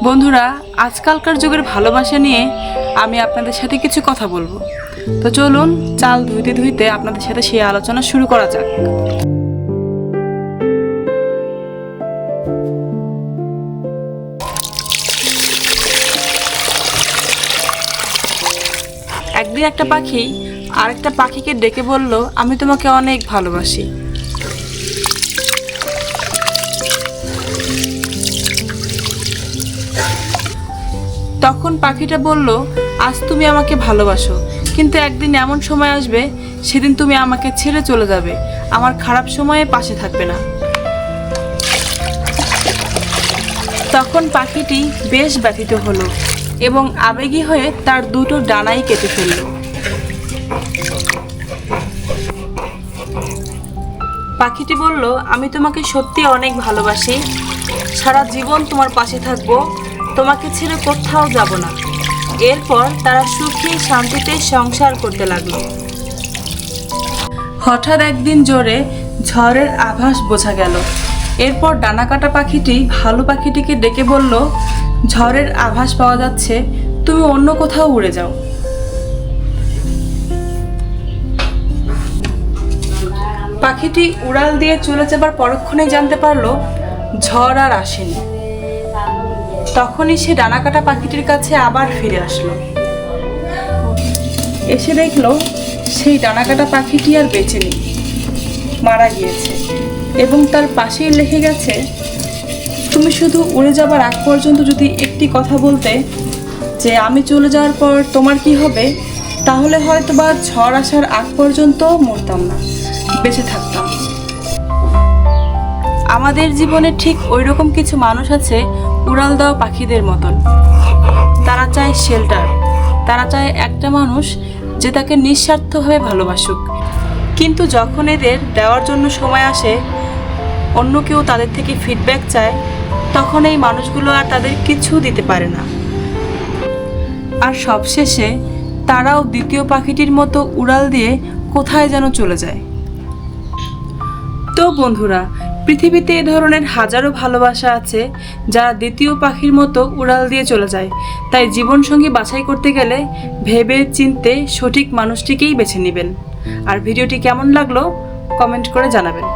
বন্ধুরা, আজকালকার যুগের ভালোবাসা নিয়ে আমি আপনাদের সাথে কিছু কথা বলবো। তো চলুন চাল ধুইতে ধুইতে আপনাদের সাথে সেই আলোচনা শুরু করা যাক। একদিন একটা পাখি আরেকটা পাখিকে ডেকে বলল, আমি তোমাকে অনেক ভালোবাসি। তখন পাখিটা বলল, আজ তুমি আমাকে ভালোবাসো, কিন্তু একদিন এমন সময় আসবে সেদিন তুমি আমাকে ছেড়ে চলে যাবে, আমার খারাপ সময়ে পাশে থাকবে না। তখন পাখিটি বেশ ব্যথিত হলো এবং আবেগী হয়ে তার দুটো ডানাই কেটে ফেলল। পাখিটি বলল, আমি তোমাকে সত্যি অনেক ভালোবাসি, সারা জীবন তোমার পাশে থাকবো, তোমাকে ছেড়ে কোথাও যাব না। এরপর তারা সুখী শান্তিতে সংসার করতে লাগলো। হঠাৎ একদিন জোরে ঝড়ের আভাস বোঝা গেল। এরপর ডানাকাটা পাখিটি ভালো পাখিটিকে ডেকে বলল, ঝড়ের আভাস পাওয়া যাচ্ছে, তুমি অন্য কোথাও উড়ে যাও। পাখিটি উড়াল দিয়ে চলে যাবার পরক্ষণে জানতে পারলো ঝড় আর আসেনি। তখনই সে ডানাকাটা পাখিটির কাছে আবার ফিরে আসলো। এসে দেখলো সেই ডানাকাটা পাখিটি আর বেঁচে নেই, মারা গিয়েছে, এবং তার পাশেই লিখে গেছে, তুমি শুধু উড়ে যাবার আগ পর্যন্ত যদি একটি কথা বলতে যে আমি চলে যাওয়ার পর তোমার কি হবে, তাহলে হয়তো বা ঝড় আসার আগ পর্যন্ত মরতাম না, বেঁচে থাকতাম। আমাদের জীবনে ঠিক ওই রকম কিছু মানুষ আছে উড়াল দেওয়া পাখিদের মতন। তারা চায় শেল্টার, তারা চায় একটা মানুষ যে তাকে নিঃস্বার্থভাবে ভালোবাসুক। কিন্তু যখন এদের দেওয়ার জন্য সময় আসে, অন্য কেউ তাদের থেকে ফিডব্যাক চায়, তখন এই মানুষগুলো আর তাদের কিছু দিতে পারে না। আর সবশেষে তারাও দ্বিতীয় পাখিটির মতো উড়াল দিয়ে কোথায় যেন চলে যায়। তো বন্ধুরা, পৃথিবীতে এ ধরনের হাজারো ভালোবাসা আছে যারা দ্বিতীয় পাখির মতো উড়াল দিয়ে চলে যায়। তাই জীবনসঙ্গী বাছাই করতে গেলে ভেবে চিন্তে সঠিক মানুষটিকেই বেছে নেবেন। আর ভিডিওটি কেমন লাগলো কমেন্ট করে জানাবেন।